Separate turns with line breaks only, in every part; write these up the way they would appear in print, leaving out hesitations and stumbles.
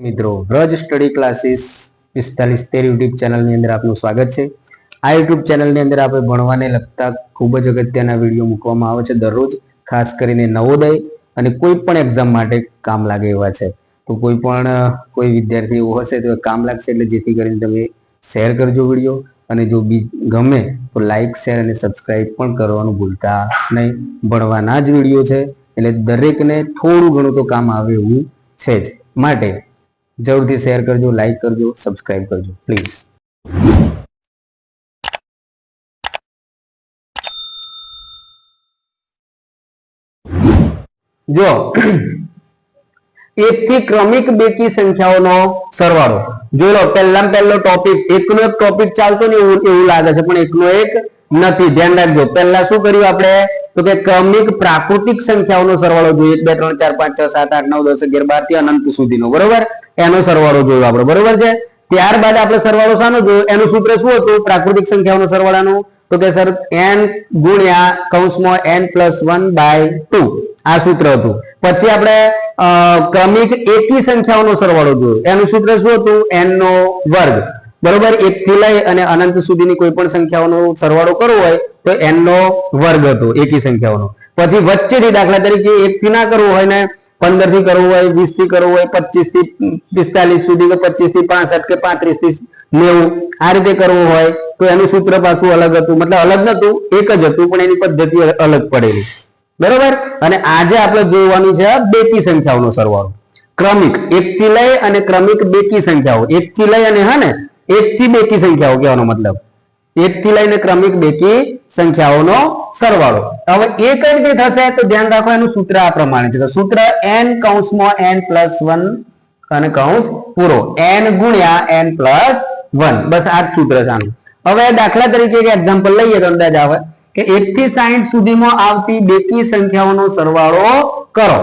મિત્રો Vraj study classes 4513 YouTube ચેનલની અંદર આપનું સ્વાગત છે। આ યુટ્યુબ ચેનલની અંદર આપણે ભણવાને લગતા ખૂબ જ અગત્યના વિડીયો મૂકવામાં આવે છે દરરોજ, ખાસ કરીને નવોદય અને કોઈ પણ એક્ઝામ માટે કામ લાગે એવા છે। તો કોઈ વિદ્યાર્થી એવો હશે તો કામ લાગશે, એટલે જેથી કરીને તમે શેર કરજો વિડીયો, અને જો ગમે તો લાઈક, શેર અને સબસ્ક્રાઇબ પણ કરવાનું ભૂલતા નહીં। ભણવાના જ વિડીયો છે એટલે દરેકને થોડું ઘણું તો કામ આવે એવું છે જ, માટે જરૂરથી શેર કરજો, લાઈક કરજો, સબસ્ક્રાઇબ કરજો પ્લીઝ। જો એક થી ક્રમિક બેકી સંખ્યાઓનો સરવાળો જોઈ લો। પહેલો ટોપિક, એકનો એક ટોપિક ચાલતો ને એવું લાગે છે, પણ એકનો એક નથી, ધ્યાન રાખજો। પહેલા શું કર્યું આપણે, તો કે ક્રમિક પ્રાકૃતિક સંખ્યાઓનો સરવાળો જોઈએ, 1 2 3 4 5 6 7 8 9 10 11 12 થી અનંત સુધીનો, બરોબર? એનો સરવાળો જોયો આપણે, બરોબર છે? ત્યારબાદ આપણે સરવાળો શાનો જોયો, એનું સૂત્ર શું હતું પ્રાકૃતિક સંખ્યાઓનો સરવાળાનું, તો કે સર n ગુણ્યા કૌંસમાં n+1/2 આ સૂત્ર હતું। પછી આપણે ક્રમિક એકી સંખ્યાઓનો સરવાળો જોયો, એનું સૂત્ર શું હતું, n નો વર્ગ, બરોબર? 1 થી લઈ અને અનંત સુધીની કોઈ પણ સંખ્યાઓનો સરવાળો કરવો હોય તો n નો વર્ગ હતો એકી સંખ્યાઓનો। પછી વચ્ચેથી દાખલા તરીકે 1 થી ના કરવું હોય ને 15 થી કરવું હોય, 20 થી કરવું હોય, 25 થી 45 સુધી કે 25 થી 65 કે 35 થી 90 આ રીતે કરવું હોય તો એનું સૂત્ર પાછું અલગ હતું, મતલબ અલગ નતું, એક જ હતું, પણ એની પદ્ધતિ અલગ પડેલી, બરોબર? અને આજે આપણે જોવાનું છે બેકી સંખ્યાઓનો સરવાળો, ક્રમિક 1 થી લઈ અને ક્રમિક બેકી સંખ્યાઓ, 1 થી લઈ અને 1 થી બેકી સંખ્યાઓ કહેવાનો મતલબ 1 થી લઈને ક્રમિક બેકી સંખ્યાઓનો સરવાળો। હવે એ કઈ રીતે થશે તો ધ્યાન રાખો, એનું સૂત્ર આ પ્રમાણે છે, સૂત્ર n+1 અને કૌંસ પૂરો, n ગુણ્યા n+1, બસ આ જ સૂત્ર છે આનું। હવે દાખલા તરીકે એક એક્ઝામ્પલ લઈએ તો અંદાજ આવે કે 1 થી 60 સુધીમાં આવતી બેકી સંખ્યાઓનો સરવાળો કરો,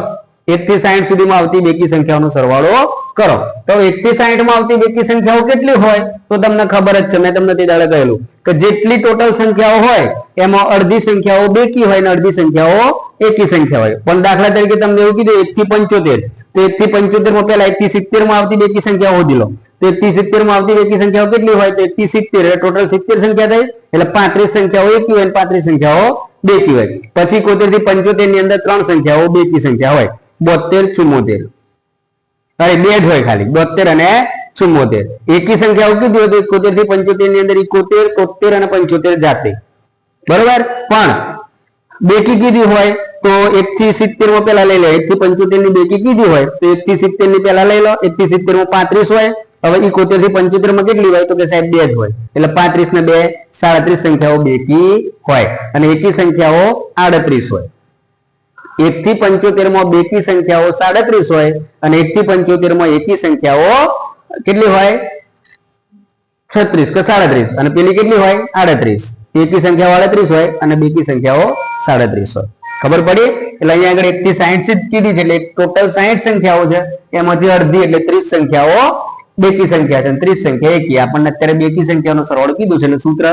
1 થી 60 સુધીમાં આવતી બેકી સંખ્યાઓનો સરવાળો કરો। તો 1 થી 60 માં આવતી બેકી સંખ્યાઓ કેટલી હોય તો તમને ખબર જ છે, મેં તમને તે દાડે કહેલું કે જેટલી ટોટલ સંખ્યાઓ હોય એમાં અડધી સંખ્યાઓ બેકી હોય અને અડધી સંખ્યાઓ એકી સંખ્યા હોય। પણ દાખલા તરીકે તમને એવું કીધું 1 થી 75, તો 1 થી 75 માં પહેલા 1 થી 70 માં આવતી બેકી સંખ્યાઓ શોધી લો, તો 1 થી 70 માં આવતી બેકી સંખ્યાઓ કેટલી હોય તો 1 થી 70 એટલે ટોટલ 70 સંખ્યા થઈ, એટલે 35 સંખ્યાઓ એકી હોય અને 35 સંખ્યાઓ બેકી હોય। પછી 71 થી 75 ની અંદર 3 સંખ્યાઓ બેકી સંખ્યા હોય, 72 74, અરે બે જ હોય ખાલી, 72 અને 74। એકી સંખ્યાઓ કીધી હોય તો 71 થી 75 ની અંદર 71 73 અને 75 જાતે, બરોબર? પણ બેકી કીધી હોય તો 1 થી 70 માં પહેલા લઈ લો, 1 થી 75 ની બેકી કીધી હોય તો 1 થી 70 ની પહેલા લઈ લો, 1 થી 70 માં 35 હોય, હવે 71 થી 75 માં કેટલી હોય તો કે સાહેબ 2 જ હોય, એટલે 35 ને 2 37 સંખ્યાઓ બેકી હોય અને એકી સંખ્યાઓ 38 હોય। 1 થી 75 માં બેકી સંખ્યાઓ 37 હોય અને 1 થી 75 માં એકી સંખ્યાઓ કેટલી હોય 36 કે 37, અને પેલી કેટલી હોય 38, એકી સંખ્યાઓ 38 હોય અને બેકી સંખ્યાઓ 37 હોય। ખબર પડી? એટલે અહીંયા આગળ 1 થી 60 કીધી છે, એટલે ટોટલ 60 સંખ્યાઓ છે, એમાંથી અડધી એટલે 30 સંખ્યાઓ બેકી સંખ્યા છે અને 30 સંખ્યા એકી। આપણને અત્યારે બેકી સંખ્યાનો સરવાળો કીધું છે એટલે સૂત્ર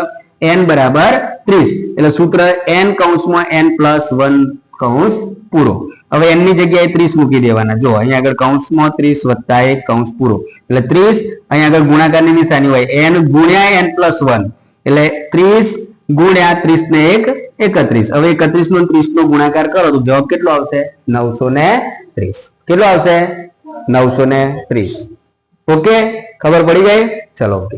n બરાબર 30, એટલે સૂત્ર n+1 કૌંસ પૂરો। હવે n ની જગ્યાએ 30 મૂકી દેવાના, જો અહીંયા આગળ કૌંસમાં 30 વત્તા 1 કૌંસ પૂરો, એટલે 30 અહીંયા આગળ ગુણાકારની નિશાની હોય, n ગુણ્યા n+1 એટલે 30 ગુણ્યા 30 ને 1 31। હવે 31 નો 30 નો ગુણાકાર કરો તો જવાબ કેટલો આવશે 930, કેટલો આવશે 930। ઓકે, ખબર પડી ગઈ? ચલો ઓકે।